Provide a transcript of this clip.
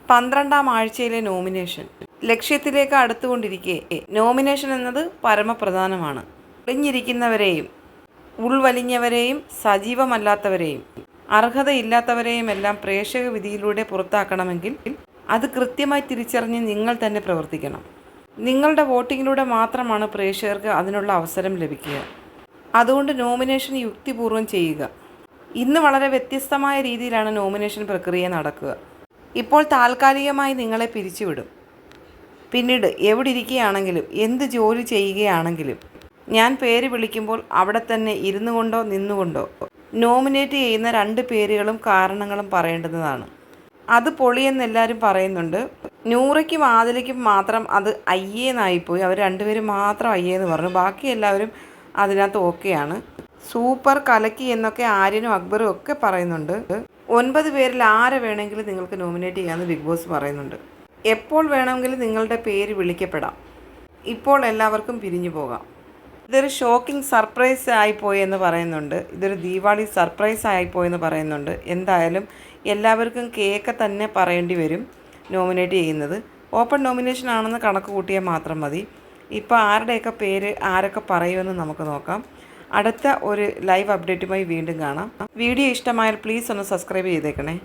12ാം ആഴ്ചയിലെ നോമിനേഷൻ. ലക്ഷ്യത്തിലേക്ക് അടുത്തുകൊണ്ടിരിക്കെ നോമിനേഷൻ എന്നത് പരമപ്രധാനമാണ്. ഒളിഞ്ഞിരിക്കുന്നവരെയും ഉൾവലിഞ്ഞവരെയും സജീവമല്ലാത്തവരെയും അർഹതയില്ലാത്തവരെയും എല്ലാം പ്രേക്ഷക വിധിയിലൂടെ പുറത്താക്കണമെങ്കിൽ അത് കൃത്യമായി തിരിച്ചറിഞ്ഞ് നിങ്ങൾ തന്നെ പ്രവർത്തിക്കണം. നിങ്ങളുടെ വോട്ടിങ്ങിലൂടെ മാത്രമാണ് പ്രേക്ഷകർക്ക് അതിനുള്ള അവസരം ലഭിക്കുക. അതുകൊണ്ട് നോമിനേഷൻ യുക്തിപൂർവ്വം ചെയ്യുക. ഇന്ന് വളരെ വ്യത്യസ്തമായ രീതിയിലാണ് നോമിനേഷൻ പ്രക്രിയ നടക്കുക. ഇപ്പോൾ താൽക്കാലികമായി നിങ്ങളെ പിരിച്ചുവിടും. പിന്നീട് എവിടെ ഇരിക്കുകയാണെങ്കിലും എന്ത് ജോലി ചെയ്യുകയാണെങ്കിലും ഞാൻ പേര് വിളിക്കുമ്പോൾ അവിടെ തന്നെ ഇരുന്നു കൊണ്ടോ നിന്നുകൊണ്ടോ നോമിനേറ്റ് ചെയ്യുന്ന 2 പേരുകളും കാരണങ്ങളും പറയേണ്ടതാണ്. അത് പൊളിയെന്നെല്ലാവരും പറയുന്നുണ്ട്. നൂറയ്ക്കും ആദിലയ്ക്കും മാത്രം അത് അയ്യേന്നായിപ്പോയി. അവർ 2 പേരും മാത്രം അയ്യേന്ന് പറഞ്ഞു. ബാക്കി എല്ലാവരും അതിനകത്ത് ഓക്കെയാണ്. സൂപ്പർ, കലക്കി എന്നൊക്കെ ആര്യനും അക്ബറും ഒക്കെ പറയുന്നുണ്ട്. 9 പേരിൽ ആരെ വേണമെങ്കിലും നിങ്ങൾക്ക് നോമിനേറ്റ് ചെയ്യാമെന്ന് ബിഗ് ബോസ് പറയുന്നുണ്ട്. എപ്പോൾ വേണമെങ്കിലും നിങ്ങളുടെ പേര് വിളിക്കപ്പെടാം. ഇപ്പോൾ എല്ലാവർക്കും പിരിഞ്ഞു പോകാം. ഇതൊരു ഷോക്കിംഗ് സർപ്രൈസ് ആയിപ്പോയെന്ന് പറയുന്നുണ്ട്. ഇതൊരു ദീപാവലി സർപ്രൈസ് ആയിപ്പോയെന്ന് പറയുന്നുണ്ട്. എന്തായാലും എല്ലാവർക്കും കേക്ക് തന്നെ പറയേണ്ടി വരും നോമിനേറ്റ് ചെയ്യുന്നത്. ഓപ്പൺ നോമിനേഷൻ ആണെന്ന് കണക്ക് കൂട്ടിയാൽ മാത്രം മതി. ഇപ്പോൾ ആരുടെയൊക്കെ പേര് ആരൊക്കെ പറയുമെന്ന് നമുക്ക് നോക്കാം. അടുത്ത ഒരു ലൈവ് അപ്ഡേറ്റുമായി വീണ്ടും കാണാം. വീഡിയോ ഇഷ്ടമായാൽ പ്ലീസ് ഒന്ന് സബ്സ്ക്രൈബ് ചെയ്തേക്കണേ.